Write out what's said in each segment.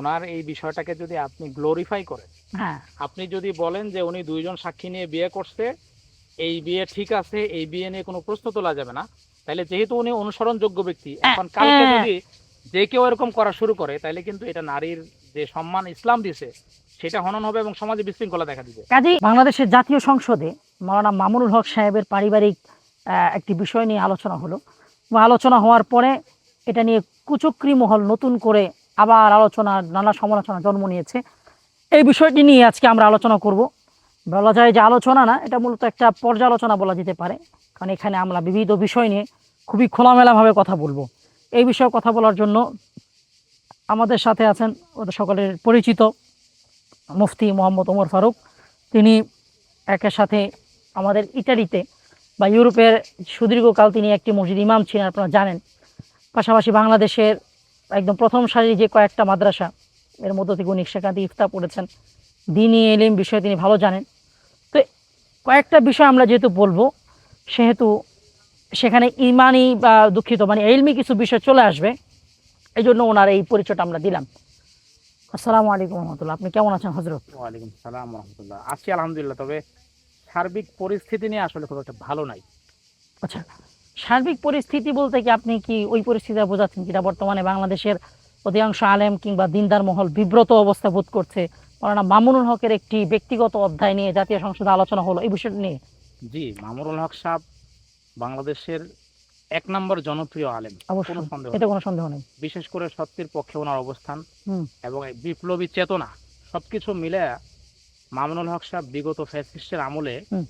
ওনার এই বিষয়টাকে যদি আপনি গ্লোরিফাই করেন, হ্যাঁ আপনি যদি বলেন যে উনি দুইজন সাক্ষী নিয়ে বিয়ে করছে, এই বিয়ে ঠিক আছে, এই বিয়ে নিয়ে কোনো প্রশ্ন তোলা যাবে না, তাহলে যেহেতু উনি অনুসরণযোগ্য ব্যক্তি, এখন কালকে যদি যে কেউ এরকম করা শুরু করে, তাহলে কিন্তু এটা নারীর যে সম্মান ইসলাম দিছে সেটা হনন হবে এবং সমাজে বিশৃঙ্খলা দেখা দিবে। কাজেই বাংলাদেশের জাতীয় সংসদে মাওলানা মামুনুল হক সাহেবের পারিবারিক একটি বিষয় নিয়ে আলোচনা হলো। আলোচনা হওয়ার পরে এটা নিয়ে কুচক্রী মহল নতুন করে আবার আলোচনা, নানা সমালোচনা জন্ম নিয়েছে। এই বিষয়টি নিয়ে আজকে আমরা আলোচনা করব। বলা যায় যে আলোচনা না, এটা মূলত একটা পর্যালোচনা বলা যেতে পারে, কারণ এখানে আমরা বিবিধ বিষয় নিয়ে খুবই খোলামেলাভাবে কথা বলবো। এই বিষয়ে কথা বলার জন্য আমাদের সাথে আছেন ওদের সকলের পরিচিত মুফতি মোহাম্মদ ওমর ফারুক। তিনি একের সাথে আমাদের ইটালিতে বা ইউরোপের সুদীর্ঘকাল তিনি একটি মসজিদ ইমাম ছিলেন, আপনারা জানেন। পাশাপাশি বাংলাদেশের একদম প্রথম সারির যে কয়েকটা মাদ্রাসা, এর মধ্য থেকে উনি সেখান থেকে ইফতা পড়েছেন, দ্বীনি ইলম বিষয়ে তিনি ভালো জানেন। তো কয়েকটা বিষয় আমরা যেহেতু বলবো, সেহেতু সেখানে ইমানি বা দুঃখিত মানে ইলমি কিছু বিষয় চলে আসবে, এই জন্য ওনার এই পরিচয়টা আমরা দিলাম। আসসালামু আলাইকুম রহমতুল্লাহ, আপনি কেমন আছেন হজরত? ওয়ালাইকুম সালাম রহমতুল্লাহ। আছি আলহামদুলিল্লাহ, তবে সার্বিক পরিস্থিতি নিয়ে আসলে খুব একটা ভালো নাই। আচ্ছা, সার্বিক পরিস্থিতি বলতে কি আপনি কি ওই পরিস্থিতি বোঝাচ্ছেন যেটা বর্তমানে বাংলাদেশের অধিকাংশ আলেম কিংবা দিনদার মহল বিব্রত অবস্থা বোধ করছে? মাওলানা মামুনুল হকের একটি ব্যক্তিগত অধ্যায় নিয়ে জাতীয় সংসদে আলোচনা হলো, এই বিষয়টা নিয়ে। জি, মামুনুল হক সাহেব বাংলাদেশের এক নম্বর জনপ্রিয় আলেম, কোনো অবশ্যই, সন্দেহ এতে নেই। কোনো সন্দেহ নেই। বিশেষ করে সত্যের পক্ষে ওনার অবস্থান হুম। এবং এই বিপ্লবী চেতনা সবকিছু মিলে মামুনুল হক সাহেব বিগত ফ্যাসিস্টের আমলে হুম,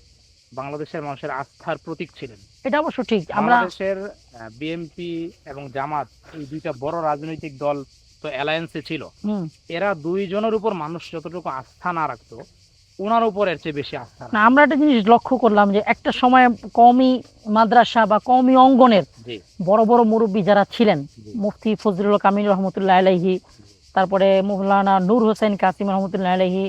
বাংলাদেশের মানুষের আস্থার প্রতীক ছিলেন। এটা অবশ্য ঠিক। আমরা বাংলাদেশের বিএনপি এবং জামাত, এই দুইটা বড় রাজনৈতিক দল তো অ্যালায়েন্সে ছিল, হুম, এরা দুইজনের উপর মানুষ যতটুকু আস্থা না রাখতো, ওনার উপর এর চেয়ে বেশি আস্থা না, রাখতো। আমরা একটা জিনিস লক্ষ্য করলাম যে একটা সময় কওমি মাদ্রাসা বা কওমি অঙ্গনের জি বড় বড় মুরব্বী যারা ছিলেন, জি মুফতি ফজলুল কামিল রহমতুল্লাহ আলাইহি, তারপরে মৌলানা নূর হোসেন কাসিম রহমতুল্লাহ আলাইহি,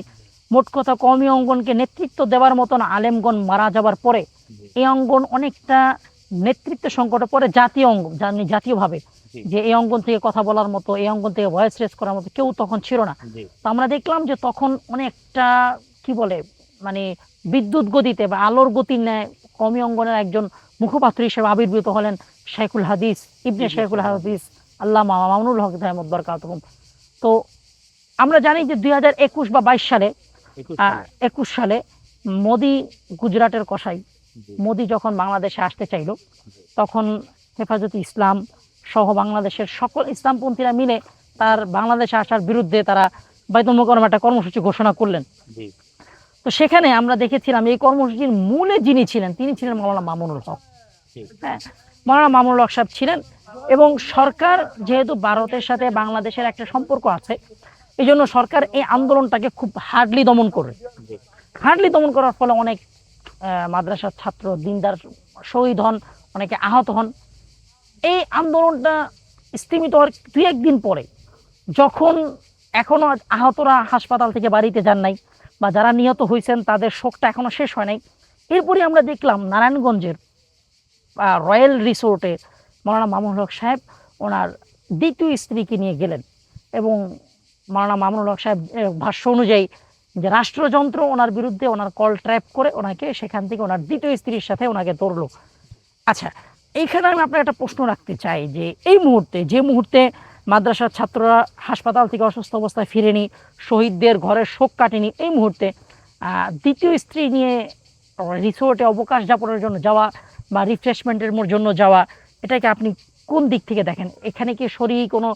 মোট কথা কওমি অঙ্গনকে নেতৃত্ব দেওয়ার মতন আলেমগণ মারা যাবার পরে জি এই অঙ্গন অনেকটা নেতৃত্ব সংকটে পড়ে। জাতীয় অঙ্গন জাতীয়ভাবে জি যে এই অঙ্গন থেকে কথা বলার মতো, এই অঙ্গন থেকে ভয়েস রেজ করার মতো কেউ তখন ছিল না। জি তো আমরা দেখলাম যে তখন অনেকটা কি বলে মানে বিদ্যুৎ গতিতে বা আলোর গতির ন্যায় কওমি অঙ্গনের একজন মুখপাত্র হিসেবে আবির্ভূত হলেন শাইখুল হাদিস, ইবনে ইবনে শাইখুল শেখুল হাদিস। হাদিস আল্লামা মামুনুল হক দাইমাত বরকাতুহুম। তো আমরা জানি যে 2021 বা 22 সালে 21 সালে। 21 সালে মোদি, গুজরাটের কসাই জি মোদি যখন বাংলাদেশে আসতে চাইল, জি তখন হেফাজতে ইসলাম সহ বাংলাদেশের সকল ইসলামপন্থীরা মিলে তার বাংলাদেশে আসার বিরুদ্ধে তারা বাইতুল মোকাররমে একটা কর্মসূচি ঘোষণা করলেন। জি তো সেখানে আমরা দেখেছিলাম এই কর্মসূচির মূলে যিনি ছিলেন তিনি ছিলেন মাওলানা মামুনুল হক। জি হ্যাঁ, মাওলানা মামুনুল হক সাহেব ছিলেন। এবং সরকার যেহেতু ভারতের সাথে বাংলাদেশের একটা সম্পর্ক আছে, এই জন্য সরকার এই আন্দোলনটাকে খুব হার্ডলি দমন করে। জি হার্ডলি দমন করার ফলে অনেক মাদ্রাসার ছাত্র দিনদার শহীদ হন, অনেকে আহত হন। এই আন্দোলনটা স্তীমিত হওয়ার দুই একদিন পরে, যখন এখনো আহতরা হাসপাতাল থেকে বাড়িতে যান নাই বা যারা নিহত হয়েছেন তাদের শোকটা এখনো শেষ হয় নাই, এরপরে আমরা দেখলাম নারায়ণগঞ্জের রয়্যাল রিসোর্টে মাওলানা মামুনুল হক সাহেব ওনার দ্বিতীয় স্ত্রীকে নিয়ে গেলেন। এবং মাওলানা মামুনুল হক সাহেব ভাষ্য অনুযায়ী যে রাষ্ট্রযন্ত্র ওনার বিরুদ্ধে ওনার কল ট্র্যাপ করে ওনাকে সেখান থেকে ওনার দ্বিতীয় স্ত্রীর সাথে ওনাকে ধরলো। আচ্ছা, এইখানে আমি আপনার একটা প্রশ্ন রাখতে চাই যে এই মুহূর্তে, যে মুহূর্তে মাদ্রাসার ছাত্ররা হাসপাতাল থেকে অসুস্থ অবস্থায় ফিরেনি, শহীদদের ঘরের শোক কাটেনি, এই মুহূর্তে দ্বিতীয় স্ত্রী নিয়ে রিসোর্টে অবকাশ যাপনের জন্য যাওয়া বা রিফ্রেশমেন্টের জন্য যাওয়া, এটাকে আপনি কোন দিক থেকে দেখেন? এখানে কি শরীয়ী কোনো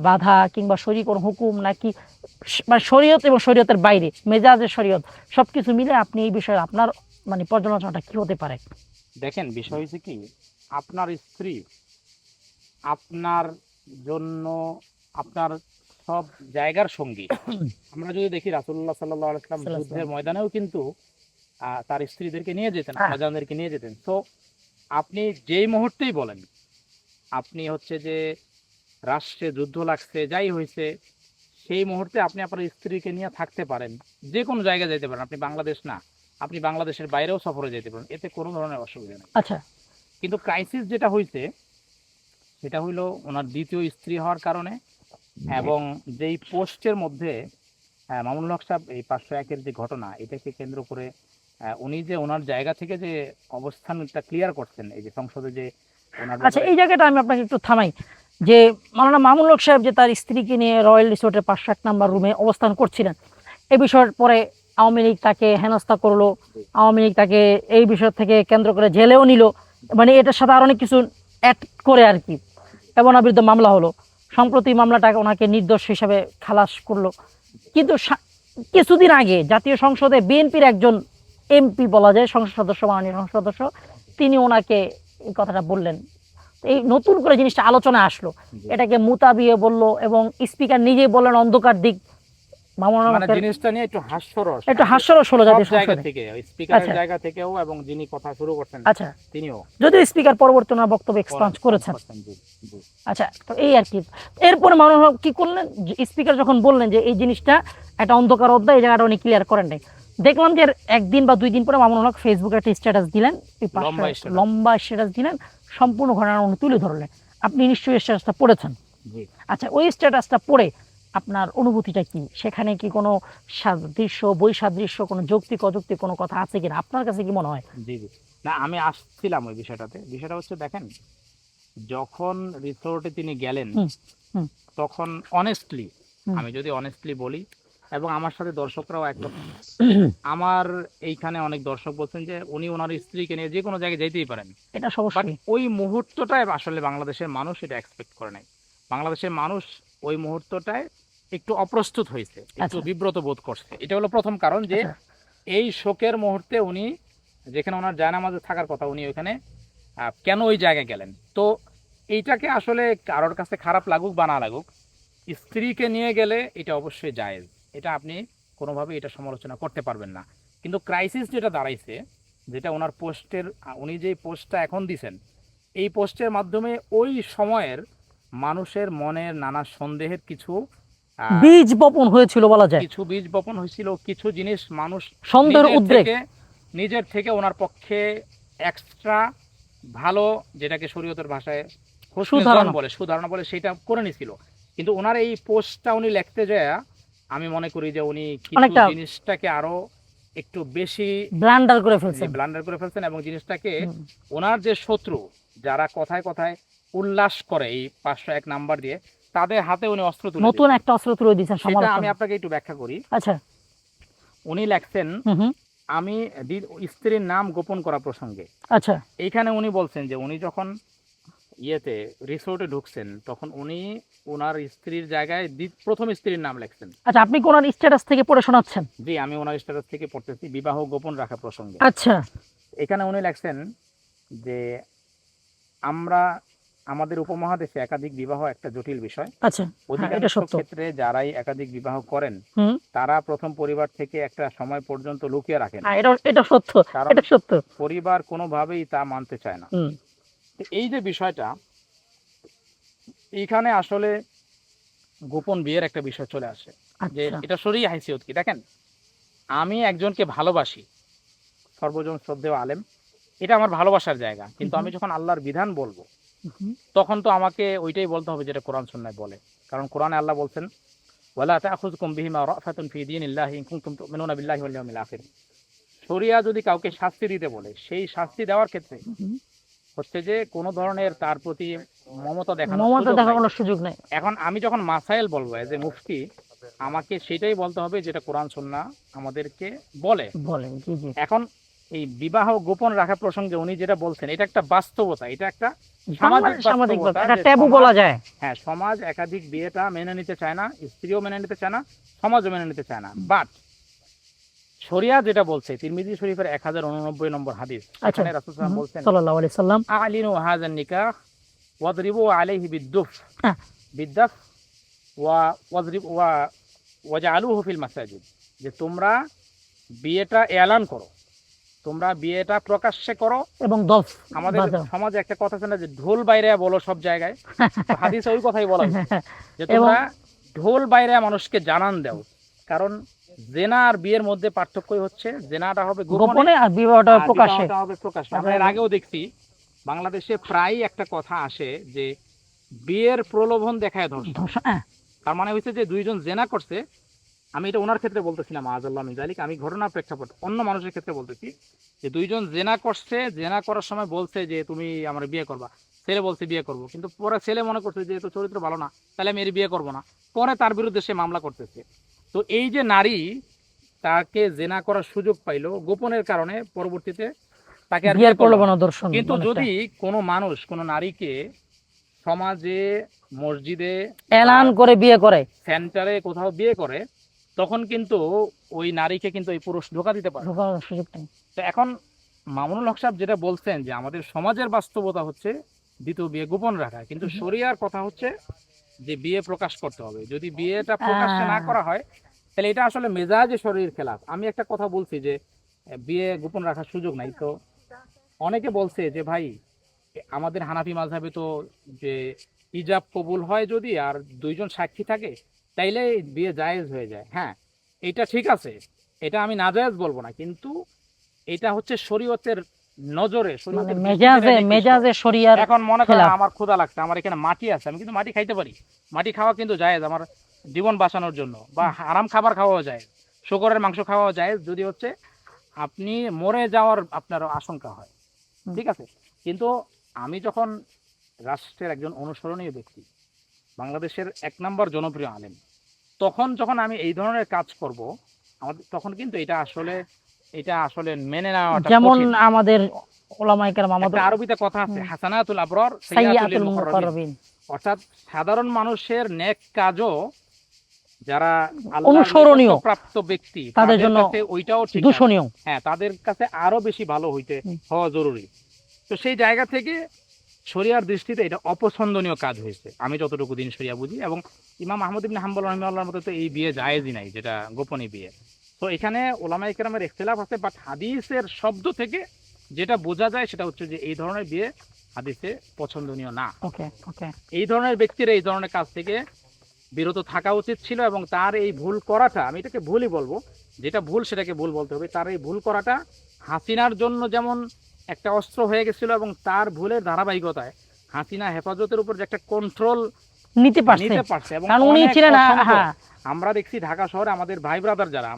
বাধা কিংবা শরীয়ী কোনো হুকুম, নাকি মানে শরীয়ত এবং শরীয়তের বাইরে মেজাজের শরীয়ত সবকিছু মিলে আপনি এই বিষয়ে আপনার মানে পর্যালোচনাটা কি হতে পারে? দেখেন, বিষয় হচ্ছে কি, আপনার স্ত্রী আপনার জন্য আপনার সব জায়গার সঙ্গী। আমরা যদি দেখি রাসূলুল্লাহ সাল্লাল্লাহু আলাইহি ওয়াসাল্লাম যুদ্ধের ময়দানেও কিন্তু তার স্ত্রীদেরকে নিয়ে যেতেন, হ্যাঁ, স্বজনদেরকে নিয়ে যেতেন। তো আপনি যেই মুহূর্তেই বলেন, আপনি হচ্ছে যে রাষ্ট্রে যুদ্ধ লাগছে, যাই হয়েছে, সেই মুহূর্তে আপনি আপনার স্ত্রীকে নিয়ে থাকতে পারেন, যে কোনো জায়গায় যেতে পারেন। আপনি বাংলাদেশ না, আপনি বাংলাদেশের বাইরেও সফরে যেতে পারেন, এতে কোনো ধরনের অসুবিধা নেই। আচ্ছা, কিন্তু ক্রাইসিস যেটা হয়েছে সেটা হইলো ওনার দ্বিতীয় স্ত্রী হওয়ার কারণে এবং যেই পোস্টের মধ্যে মামুনুল হক সাহেব এই 501-এর যে ঘটনা এটাকে কেন্দ্র করে উনি যে ওনার জায়গা থেকে যে অবস্থানটা ক্লিয়ার করছেন এই যে সংসদে যে ওনার আচ্ছা, এই জায়গাটা আমি আপনাকে একটু থামাই যে মাওলানা মামুনুল হক সাহেব যে তার স্ত্রীকে নিয়ে রয়্যাল রিসোর্টের 501 নাম্বার রুমে অবস্থান করছিলেন, এই বিষয়ের পরে আওয়ামী লীগ তাকে হেনস্থা করলো, আওয়ামী লীগ তাকে এই বিষয় থেকে কেন্দ্র করে জেলেও নিল, মানে এটার সাথে আরো অনেক কিছু অ্যাড করে আর কি, এবং ওনার বিরুদ্ধে মামলা হলো। সম্প্রতি মামলাটাকে ওনাকে নির্দোষ হিসাবে খালাস করলো। কিন্তু কিছুদিন আগে জাতীয় সংসদে বিএনপির একজন এমপি বলা যায়, সংসদ সদস্য, মাননীয় সংসদ সদস্য, তিনি ওনাকে এই কথাটা বললেন। এই নতুন করে জিনিসটা আলোচনায় আসলো, এটাকে মুতাবিয়ে বললো এবং স্পিকার নিজেই বললেন অন্ধকার দিক। মানে জিনিসটা নিয়ে একটু হাস্যরস হলো জাতীয় জায়গা সংসদে। থেকে, স্পিকারের আচ্ছা জায়গা থেকেও, এবং যিনি কথা শুরু করছেন আচ্ছা, তিনিও, যদিও স্পিকার পরবর্তী ওনার বক্তব্য এক্সপান্স করেছেন। জি, জি। আচ্ছা, তো এই আর কি। এরপরে মাননীয় হক কি করলেন, স্পিকার যখন বললেন যে এই জিনিসটা একটা অন্ধকার অধ্যায়, এই জায়গাটা উনি ক্লিয়ার করেন নাই, দেখলাম যে একদিন বা 2 দিন পরে মামুনুল হক ফেসবুকে একটা স্ট্যাটাস দিলেন, লম্বা স্ট্যাটাস দিলেন, সম্পূর্ণ ঘটনা উনি তুলে ধরলেন। আপনি নিশ্চয়ই স্ট্যাটাসটা পড়েছেন। জি। আচ্ছা, ওই স্ট্যাটাসটা পড়ে আপনার অনুভূতিটা কি? সেখানে কি কোনো সাদৃশ্য, বৈসাদৃশ্য, কোনো যৌক্তিক অযৌক্তিক কোনো কথা আছে কিনা, আপনার কাছে কি মনে হয়? জি, জি। না, আমি আসছিলাম ওই বিষয়টাতে। বিষয়টা হচ্ছে, দেখেন, যখন রিসোর্টে তিনি গেলেন হুম, হুম, তখন অনেস্টলি, হুম। আমি যদি অনেস্টলি বলি, এবং আমার সাথে দর্শকরাও একদম, আমার এইখানে অনেক দর্শক বলছেন যে উনি ওনার স্ত্রীকে নিয়ে যে কোনো জায়গায় যেতেই পারেন, এটা বাট অবশ্যই। ওই মুহূর্তটায় আসলে বাংলাদেশের মানুষ এটা এক্সপেক্ট করে নাই। বাংলাদেশের মানুষ ওই মুহূর্তটায় একটু অপ্রস্তুত হয়েছে, একটু আচ্ছা, বিব্রত বোধ করছে। এটা হলো প্রথম কারণ যে আচ্ছা, এই শোকের মুহূর্তে উনি যেখানে ওনার জায়নামাজে থাকার কথা, উনি ওইখানে কেন ওই জায়গায় গেলেন। তো এইটাকে আসলে কারোর কাছে খারাপ লাগুক বা না লাগুক, স্ত্রীকে নিয়ে গেলে এটা অবশ্যই জায়েজ, এটা আপনি কোনোভাবে এটা সমালোচনা করতে পারবেন না। কিন্তু ক্রাইসিস যেটা দাঁড়াইছে, যেটা ওনার পোস্টের, উনি যে পোস্টটা এখন দিছেন, এই পোস্টের মাধ্যমে ওই সময়ের মানুষের মনের নানা সন্দেহের কিছু বীজ বপন হয়েছিল বলা যায়, কিছু বীজ বপন হয়েছিল, কিছু জিনিস মানুষ সন্দেহের উদ্রেক নিজের থেকে ওনার পক্ষে এক্সট্রা ভালো, যেটাকে শরীয়তের ভাষায় সুধারণা বলে, সেটা করে নিছিল। কিন্তু ওনার এই পোস্টটা উনি লিখতে যায়, আমি মনে করি যে উনি কিছু জিনিসটাকে আরো একটু বেশি ব্লান্ডার করে ফেলছেন, এবং জিনিসটাকে ওনার যে শত্রু, যারা কথায় কথায় উল্লাস করে এই 501 নাম্বার দিয়ে, তাদের হাতে উনি অস্ত্র তুলে নতুন একটা অস্ত্র তুলে দিয়েছেন। সেটা আমি আপনাকে একটু ব্যাখ্যা করি। আচ্ছা, উনি লেখছেন, আমি স্ত্রীর নাম গোপন করা প্রসঙ্গে, আচ্ছা, এইখানে উনি বলছেন যে উনি যখন রিসোর্টে ঢুকছেন, তখন উনি ওনার স্ত্রীর জায়গায় প্রথম স্ত্রীর নাম লেখছেন। আচ্ছা, আপনি কোন স্ট্যাটাস থেকে পড়ে শোনাচ্ছেন? জি, আমি ওনার স্ট্যাটাস থেকে পড়তেছি, বিবাহ গোপন রাখা প্রসঙ্গে। আচ্ছা, এখানে উনি লেখছেন যে আমাদের উপমহাদেশে একাধিক বিবাহ একটা জটিল বিষয়। আচ্ছা, অধিকাংশ ক্ষেত্রে যারাই একাধিক বিবাহ করেন, তারা প্রথম পরিবার থেকে একটা সময় পর্যন্ত লুকিয়ে রাখেন। এটা সত্য, এটা সত্য। পরিবার কোনোভাবেই তা মানতে চায় না। এই যে বিষয়টা, এইখানে আসলে গোপন বিয়ের একটা বিষয় চলে আসে, যে এটা শরীয়ত হাইসিয়ত কি। দেখেন, আমি একজনকে ভালোবাসি, সর্বজন শ্রদ্ধেয় আলেম, এটা আমার ভালোবাসার জায়গা, কিন্তু আমি যখন আল্লাহর বিধান বলবো, তখন তো আমাকে ওইটাই বলতে হবে যেটা কোরআন সুন্নাহ বলে। কারণ কোরআনে আল্লাহ বলছেন, ওয়ালা তাখুযকুম বিহিমা রাফাতুন ফি দীনিল্লাহি ইন কুনতুম তুমিনুনা বিল্লাহি ওয়াল ইয়াউমিল আখির। শরিয়া যদি কাউকে শাস্তি দিতে বলে, সেই শাস্তি দেওয়ার ক্ষেত্রে হচ্ছে যে কোনো ধরনের তার প্রতি মমতা দেখানোর সুযোগ নেই। এখন আমি যখন মাসাইল বলবো যে মুফতি, আমাকে সেটাই বলতে হবে যেটা কোরআন সুন্নাহ আমাদেরকে বলে। এখন এই বিবাহ গোপন রাখা প্রসঙ্গে উনি যেটা বলছেন, এটা একটা বাস্তবতা, এটা একটা সামাজিক ট্যাবু বলা যায়। হ্যাঁ, সমাজ একাধিক বিয়েটা মেনে নিতে চায় না, স্ত্রীও মেনে নিতে চায় না, সমাজও মেনে নিতে চায় না। বাট শরিয়া যেটা বলছে, তিরমিজি শরীফের 1089 নম্বর হাদিস, সেখানে রাসূল সাল্লাল্লাহু আলাইহি ওয়াসাল্লাম বলছেন, আলিনু হাযান নিকাহ ওয়াদরিবু আলাইহি বিদ্দুফ ওয়া ওয়াদরিবু ওয়া ওয়াজআলুহু ফিল মাসাজিদ, যে তোমরা বিয়েটা এলান করো, তোমরা বিয়েটা প্রকাশ্যে করো, এবং আমাদের সমাজে একটা কথা আছে না, যে ঢোল বাইরে বলো সব জায়গায়। হাদিসে ওই কথাই বলা হয়েছে যে তোমরা ঢোল বাইরে মানুষকে জানান দাও। কারণ জেনা আর বিয়ের মধ্যে পার্থক্যই হচ্ছে, জেনাটা হবে গোপনে আর বিবাহটা হবে প্রকাশ্যে। আমরা এর আগেও দেখছি বাংলাদেশে প্রায় একটা কথা আসে যে বিয়ের প্রলোভন দেখায় ধর্ষণ। তার মানে হচ্ছে যে দুইজন জেনা করছে, আমি এটা ওনার ক্ষেত্রে বলতেছি না মাআযাল্লাহ মিন যালিক, আমি ঘটনার প্রেক্ষাপট অন্য মানুষের ক্ষেত্রে বলতেছি যে দুইজন জেনা করছে, জেনা করার সময় বলছে যে তুমি আমার বিয়ে করবা, ছেলে বলছে বিয়ে করব, কিন্তু পরে ছেলে মনে করছে যে তো চরিত্র ভালো না, তাহলে আমি এর বিয়ে করব না, পরে তার বিরুদ্ধে সে মামলা করতেছে। তো এই যে নারী তাকে জেনা করার সুযোগ পাইলো গোপনের কারণে, পরবর্তীতে তাকে আর বিয়ে বিয়ের করলো না। প্রলোভন দর্শন কিন্তু অনেকটা। যদি কোনো মানুষ কোনো নারীকে সমাজে, মসজিদে, এলান করে বিয়ে করে, সেন্টারে কোথাও বিয়ে করে, তখন কিন্তু ওই নারীকে কিন্তু এই পুরুষ ধোঁকা দিতে পারে। ঢোকার সুযোগ নেই। তো এখন মামুনুল হক সাহেব যেটা বলছেন যে আমাদের সমাজের বাস্তবতা হচ্ছে দ্বিতীয় বিয়ে গোপন রাখা, কিন্তু শরিয়ার কথা হচ্ছে যে বিয়ে প্রকাশ করতে হবে। যদি বিয়েটা প্রকাশ্যে না করা হয় তাহলে এটা আসলে মেজাজে শরীর খেলাফ। আমি একটা কথা বলছি যে বিয়ে গোপন রাখার সুযোগ নাই, তো অনেকে বলছে যে ভাই আমাদের হানাফি মাযহাবে তো যে ইজাব কবুল হয় যদি আর দুইজন সাক্ষী থাকে তাইলে বিয়ে জায়েজ হয়ে যায়। হ্যাঁ, এটা ঠিক আছে, এটা আমি নাজায়েজ বলবো না, কিন্তু এটা হচ্ছে শরীয়তের নজরে, মানে শরীয়তের মেজাজে দৃষ্টিতে নিকৃষ্ট। মেজাজে শরিয়ার এখন মনে করেন খেলাফ। আমার ক্ষুধা লাগছে, আমার এখানে মাটি আছে, আমি কিন্তু মাটি খাইতে পারি, মাটি খাওয়া কিন্তু জায়েজ আমার জীবন বাঁচানোর জন্য, বা হারাম খাবার খাওয়াও যায়, শুকরের মাংস খাওয়াও যায় যদি হচ্ছে আপনি মরে যাওয়ার আপনার আশঙ্কা হয়, ঠিক আছে। কিন্তু আমি যখন রাষ্ট্রের একজন অনুসরণীয় ব্যক্তি, বাংলাদেশের 1 নম্বর জনপ্রিয় আলেম, তখন যখন আমি এই ধরনের কাজ করব, আমাদের তখন কিন্তু এটা আসলে মেনে নেওয়াটা যেমন কঠিন। আমাদের ওলামায়ে কেরাম আমাদের একটা আরবিতে কথা আছে, হাসানাতুল আবরার সাইয়্যাতুল সাইয়্যাতুল মুকাররাবিন, মুকাররাবিন, অর্থাৎ সাধারণ মানুষের নেক কাজও যারা আল্লাহর অনুসরণীয়, প্রাপ্ত ব্যক্তি তাদের তাদের জন্য কাছে ওইটাও ঠিক আছে। দূষণীয়। হ্যাঁ, তাদের কাছে আরো বেশি ভালো হওয়া জরুরি। তো সেই জায়গা থেকে শরিয়ার দৃষ্টিতে এটা অপছন্দনীয় কাজ হয়েছে, আমি যতটুকু দিন শরিয়া বুঝি। এবং ইমাম আহমদ ইবনে হাম্বল রাহিমাহুল্লাহর মতে তো এই বিয়ে জায়েজই নাই, যেটা গোপনী বিয়ে। তো এখানে ওলামায়ে কেরামের ইখতিলাফ আছে, বাট হাদিসের শব্দ থেকে যেটা বোঝা যায় সেটা হচ্ছে যে এই ধরনের বিয়ে হাদিসে পছন্দনীয় না। ওকে ওকে। এই ধরনের ব্যক্তির এই ধরনের কাজ থেকে বিরত থাকা উচিত ছিল, এবং তার এই ভুল করাটা, আমি এটাকে ভুলই বলবো, যেটা ভুল সেটাকে ভুল বলতে হবে, তার এই ভুল করাটা হাসিনার জন্য যেমন একটা অস্ত্র হয়ে গেছিল, এবং তার ভুলের ধারাবাহিকতায় হাসিনা হেফাজতের উপর যে একটা কন্ট্রোল নিতে পারছে, এবং কারণ উনি অনেক ছিলেন অসংখ্য, হ্যাঁ। আমরা দেখছি ঢাকা শহরে আমাদের ভাই ব্রাদার যারা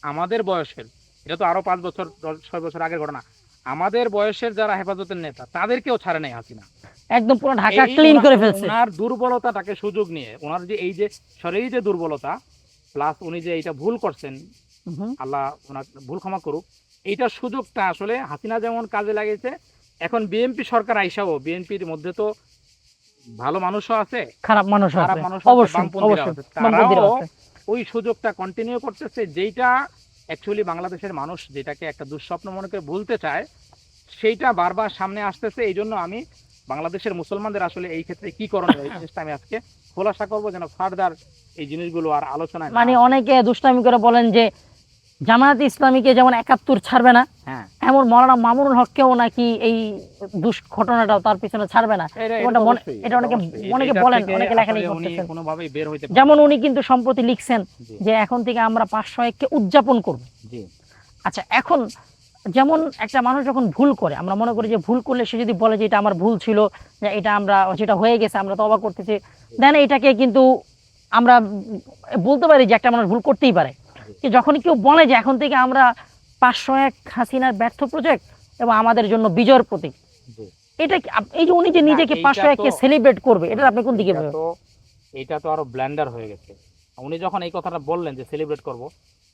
আমাদের বয়সের, এটা তো আরো 5 বছর 6 বছর আগের ঘটনা, আমাদের বয়সের যারা হেফাজতের নেতা তাদেরকেও ছাড়ে নাই হাসিনা। একদম পুরো ঢাকা ক্লিন করে ফেলছে। ওনার দুর্বলতাটাকে সুযোগ নিয়ে, ওনার যে এই যে শরীরে যে দুর্বলতা, প্লাস উনি যে এইটা ভুল করছেন, আল্লাহ ওনার ভুল ক্ষমা করুক, এইটার সুযোগটা আসলে হাসিনা যেমন কাজে লাগিয়েছে, এখন বিএনপি সরকার আইসাও বিএনপির মধ্যে তো ভালো মানুষও আছে, খারাপ মানুষ আছে, অবশ্যই অবশ্যই, তারাও ওই সুযোগটা কন্টিনিউ করতেছে, যেইটা অ্যাকচুয়ালি বাংলাদেশের মানুষ যেটাকে একটা দুঃস্বপ্ন মনে করে ভুলতে চায়, সেইটা বারবার সামনে আসতেছে। এই জন্য আমি বাংলাদেশের মুসলমানদের আসলে এই ক্ষেত্রে কি করণীয় এই জিনিসটা আমি আজকে খোলাসা করবো, যেন ফার্দার এই জিনিসগুলো আর আলোচনায় মানে অনেকে দুষ্টামি করে বলেন যে জামায়াত ইসলামীকে যেমন 71 ছাড়বে না, হ্যাঁ, এমন মাওলানা মামুনুল হককেও নাকি এই ঘটনাটাও তার পিছনে ছাড়বে না। এটা অনেকে বলেন, অনেকে লেখালেখি করতেছেন, কোনোভাবেই বের হইতে যেমন উনি কিন্তু সম্প্রতি লিখছেন যে এখন থেকে আমরা 501কে উদযাপন করব। আচ্ছা, এখন যেমন একটা মানুষ যখন ভুল করে, আমরা মনে করি যে ভুল করলে সে যদি বলে যে এটা আমার ভুল ছিল, যে এটা যেটা হয়ে গেছে আমরা তওবা করতেছি, দেন এটাকে কিন্তু আমরা বলতে পারি যে একটা মানুষ ভুল করতেই পারে। যখনই কেউ বলে যে এখন থেকে আমরা 501 হাসিনার ব্যর্থ প্রজেক্ট এবং আমাদের জন্য বিজয়ের প্রতীক, এটা এই যে উনি যে নিজেকে 501কে সেলিব্রেট করবে, এটা আপনি কোন দিকে ভাবেন? এটা তো আরো ব্ল্যান্ডার হয়ে গেছে। উনি যখন এই কথাটা বললেন যে সেলিব্রেট করব,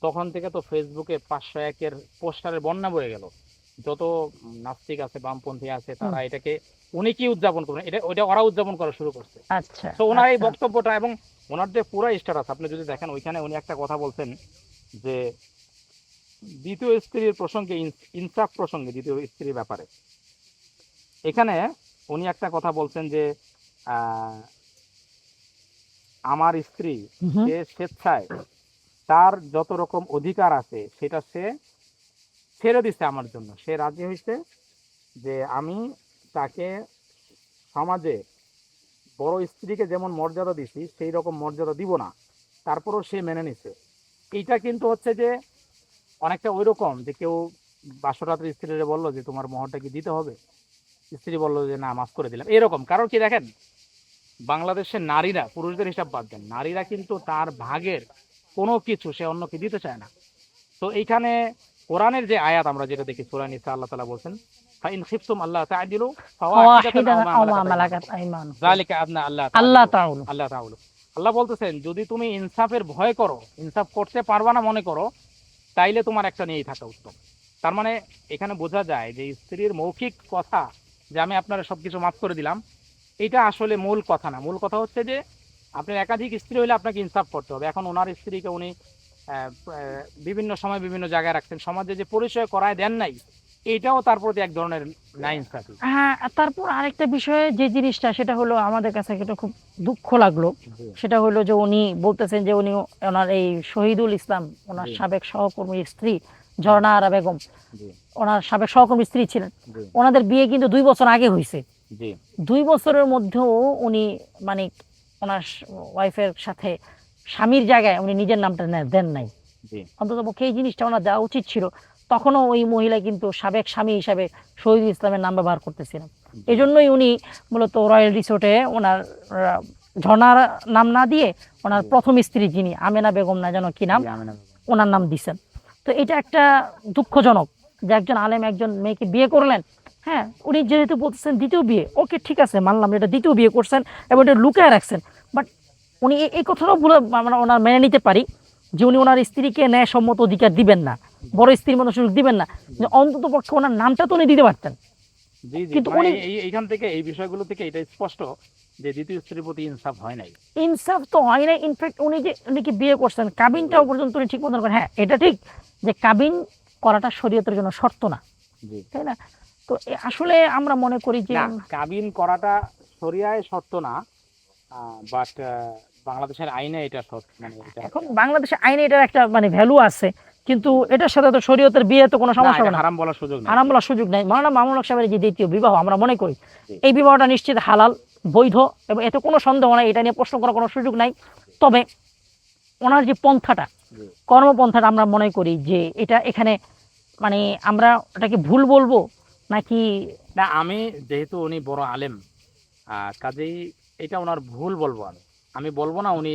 তখন থেকে তো ফেসবুকে 501-এর পোস্টারের বন্যা বয়ে গেল। যত নাস্তিক আছে, বামপন্থী আছে, তারা এটাকে উনি কি উদযাপন করবেন, ওটা ওরা উদযাপন করা শুরু করছে। আচ্ছা, তো ওনার এই বক্তব্যটা এবং ওনার যে পুরো স্ট্যাটাস আপনি যদি দেখেন, ওইখানে উনি একটা কথা বলছেন যে দ্বিতীয় স্ত্রীর প্রসঙ্গে, ইনসাফ প্রসঙ্গে, দ্বিতীয় স্ত্রীর ব্যাপারে এখানে উনি একটা কথা বলছেন যে আমার স্ত্রী সে স্বেচ্ছায় তার যত রকম অধিকার আছে সেটা সে ছেড়ে দিছে আমার জন্য, সে রাজি হয়েছে যে আমি তাকে সমাজে বড় স্ত্রীকে যেমন মর্যাদা দিছি সেই রকম মর্যাদা দিব না, তারপরও সে মেনে নিছে। এইটা কিন্তু হচ্ছে যে অনেকটা ওই রকম যে কেউ বাসরাতের স্ত্রীরে বললো যে তোমার মোহরটা কি দিতে হবে, স্ত্রী বললো যে না মাফ করে দিলাম, এরকম। কারণ কি দেখেন, বাংলাদেশের নারীরা, পুরুষদের হিসাব বাদ দেন, নারীরা কিন্তু তার ভাগের কোনো কিছু সে অন্যকে দিতে চায় না। তো এইখানে কোরআনের যে আয়াত আমরা যেটা দেখি সূরা নিসা, আল্লাহ তাআলা বলছেন ফাইন খিফতুম আল্লাহ তা'দিলু ফাওয়াহিদাতান আও মা মালাকাত আইমানুকুম যালিকা আদনা আল্লাহ তাআলা আল্লাহ তাআলা আল্লাহ বলতেছেন যদি তুমি ইনসাফের ভয় করো, ইনসাফ করতে পারবা না মনে করো, তাইলে তোমার একটা নিয়েই থাকা উত্তম। তার মানে এখানে বোঝা যায় যে স্ত্রীর মৌখিক কথা যে আমি আপনারা সবকিছু মাফ করে দিলাম, এটা আসলে মূল কথা না। মূল কথা হচ্ছে যে আপনার একাধিক স্ত্রী হলে আপনাকে ইনসাফ করতে হবে। এখন ওনার স্ত্রীকে উনি বিভিন্ন সময় বিভিন্ন জায়গায় রাখছেন, সমাজে যে পরিচয় করায় দেন নাই, এটাও তার প্রতি এক ধরনের নাইনসাফি। হ্যাঁ, তারপর আরেকটা বিষয়ে যে জিনিসটা, সেটা হলো আমাদের কাছে এটা খুব দুঃখ লাগলো। সেটা হলো যে উনি বলতেছেন যে উনি ওনার এই শহীদুল ইসলাম, ওনার সাবেক সহকর্মীর স্ত্রী ঝর্ণা আরা বেগম, ওনার সাবেক সহকর্মী স্ত্রী ছিলেন। ওনাদের বিয়ে কিন্তু 2 বছর আগে হয়েছে। 2 বছরের মধ্যেও উনি মানে ওনার ওয়াইফের সাথে স্বামীর জায়গায় উনি নিজের নামটা দেন নাই। অন্তত পক্ষে এই জিনিসটা ওনার দেওয়া উচিত ছিল। তখনও ওই মহিলা কিন্তু সাবেক স্বামী হিসাবে শহীদুল ইসলামের নাম ব্যবহার করতেছিলেন। এই জন্যই উনি মূলত রয়্যাল রিসোর্টে ওনার ঝর্ণার নাম না দিয়ে ওনার প্রথম স্ত্রী যিনি আমেনা বেগম না যেন কি নাম, ওনার নাম দিছেন। তো এটা একটা দুঃখজনক যে একজন আলেম একজন মেয়েকে বিয়ে করলেন। হ্যাঁ, উনি যেহেতু বলতেছেন দ্বিতীয় বিয়ে, ওকে ঠিক আছে, মানলাম এটা দ্বিতীয় বিয়ে করছেন এবং এটা লুকায় রাখছেন, বাট উনি এই কথাটাও ভুলে মানে ওনার মেনে নিতে পারি যে উনি ওনার স্ত্রীকে ন্যায়সম্মত অধিকার দিবেন না, বড় স্ত্রীর মতো সুযোগ দিবেন না, যে অন্তত পক্ষে ওনার নামটা তো উনি দিতে পারতেন। কিন্তু উনি এইখান থেকে এই বিষয়গুলো থেকে এটা স্পষ্ট যে দ্বিতীয় স্ত্রীর প্রতি ইনসাফ হয় নাই। ইনসাফ তো হয় নাই। ইনফ্যাক্ট উনি যে উনিকে বিয়ে করছেন, কাবিনটাও পর্যন্ত উনি ঠিক মতন করেন। হ্যাঁ, এটা ঠিক যে কাবিন করাটা শরীয়তের জন্য শর্ত না, তাই না? তো আসলে আমরা মনে করি যে কাবিন করাটা শরিয়ায় শর্ত না, বাট বাংলাদেশের আইনে এটা শর্ত। মানে এখন বাংলাদেশের আইনে এটার একটা মানে ভ্যালু আছে, কিন্তু এটার সাথে তো শরীয়তের বিয়ে তো কোনো সমস্যা হবে না, হারাম বলার সুযোগ নেই, হারাম বলার সুযোগ নাই। মাওলানা মামুনুল হক সাহেবের যে দ্বিতীয় বিবাহ, আমরা মনে করি এই বিবাহটা নিশ্চিত হালাল, বৈধ, এবং এতে কোনো সন্দেহ নাই, এটা নিয়ে প্রশ্ন করার কোনো সুযোগ নাই। তবে ওনার যে পন্থাটা, কর্মপন্থাটা, আমরা মনে করি যে এটা এখানে মানে আমরা এটাকে ভুল বলবো নাকি না। আমি যেহেতু উনি বড় আলেম, কাজেই এটা ওনার ভুল বলবো। আমি বলবো না উনি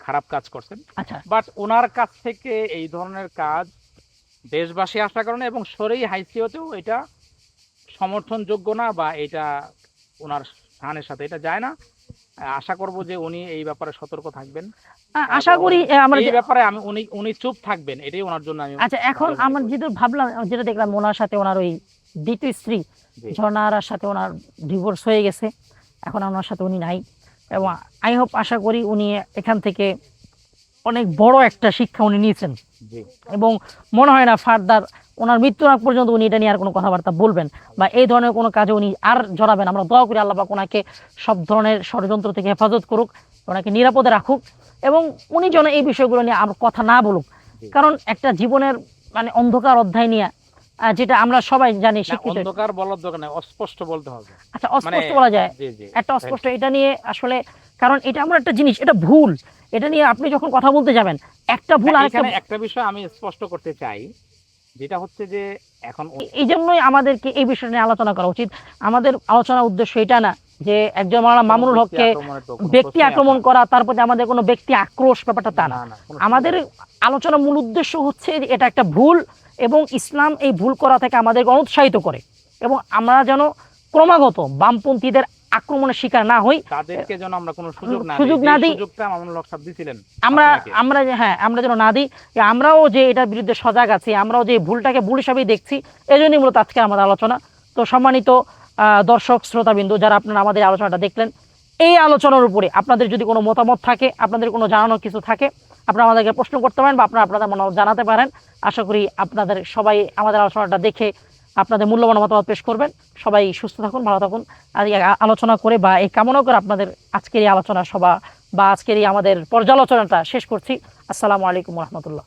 খারাপ কাজ করছেন। আচ্ছা, বাট ওনার কাছ থেকে এই ধরনের কাজ দেশবাসী আশা করে না, এবং শরীয়ী হাইসিয়তেও এটা সমর্থনযোগ্য না, বা এটা ওনার শানের সাথে এটা যায় না। আশা করব যে উনি এই ব্যাপারে সতর্ক থাকবেন। আশা করি আমরা এই ব্যাপারে উনি চুপ থাকবেন, এটাই ওনার জন্য আমি। আচ্ছা, এখন আমার যেটা ভাবলাম, যেটা দেখলাম ওনার সাথে ওনার ওই দ্বিতীয় স্ত্রী ঝর্ণার সাথে ওনার ডিভোর্স হয়ে গেছে, এখন ওনার সাথে উনি নাই, এবং আই হোপ, আশা করি উনি এখান থেকে অনেক বড় একটা শিক্ষা উনি নিয়েছেন, এবং মনে হয় না ফার্দার ওনার মৃত্যুর আগ পর্যন্ত উনি এটা নিয়ে আর কোনো কথাবার্তা বলবেন বা এই ধরনের কোনো কাজে উনি আর জড়াবেন। আমরা দোয়া করি আল্লাহ পাক ওনাকে সব ধরনের ষড়যন্ত্র থেকে হেফাজত করুক, ওনাকে নিরাপদে রাখুক, এবং উনি যেন এই বিষয়গুলো নিয়ে আর কথা না বলুক। কারণ একটা জীবনের মানে অন্ধকার অধ্যায় নিয়ে, যেটা আমরা সবাই জানি, শিক্ষিত, অন্ধকার বলার দরকার নাই, অস্পষ্ট বলতে হবে। আচ্ছা, অস্পষ্ট বলা যায়, একটা অস্পষ্ট, এটা নিয়ে আসলে, কারণ এটা আমরা একটা জিনিস, এটা ভুল, এটা নিয়ে আপনি যখন কথা বলতে যাবেন একটা ভুল। এখানে একটা বিষয় আমি স্পষ্ট করতে চাই, যেটা হচ্ছে যে এখন এই জন্যই আমাদেরকে এই বিষয় নিয়ে আলোচনা করা উচিত। আমাদের আলোচনার উদ্দেশ্য এটা না যে একজন মাওলানা মামুনুল হককে ব্যক্তি আক্রমণ করা, তার প্রতি আমাদের কোনো ব্যক্তি আক্রোশ, ব্যাপারটা তা না। আমাদের আলোচনার মূল উদ্দেশ্য হচ্ছে যে এটা একটা ভুল, এবং ইসলাম এই ভুল করা থেকে আমাদেরকে অনুৎসাহিত করে, এবং আমরা যেন ক্রমাগত বামপন্থীদের আক্রমণের শিকার না হই, তাদেরকে যেন আমরা কোনো সুযোগ না দিই। সুযোগটা মামুনুল হক সাহেব দিয়েছিলেন, আমরা যেন না দিই। আমরাও যে এটার বিরুদ্ধে সজাগ আছি, আমরাও যে ভুলটাকে ভুল হিসাবেই দেখছি, এজন্যই মূলত আজকে আমাদের আলোচনা। তো সম্মানিত দর্শক শ্রোতাবিন্দু, যারা আপনারা আমাদের আলোচনাটা দেখলেন, এই আলোচনার উপরে আপনাদের যদি কোনো মতামত থাকে, আপনাদের কোনো জানানোর কিছু থাকে, আপনারা আমাদেরকে প্রশ্ন করতে পারেন বা আপনাদের মতামত জানাতে পারেন। আশা করি আপনাদের সবাই আমাদের আলোচনাটা দেখে আপনাদের মূল্যবান মতামত পেশ করবেন। সবাই সুস্থ থাকুন, ভালো থাকুন। আর আলোচনা করে বা এই কামনা করে আপনাদের আজকের এই আলোচনা সভা বা আজকের এই আমাদের পর্যালোচনাটা শেষ করছি। আসসালামু আলাইকুম রহমতুল্লাহ।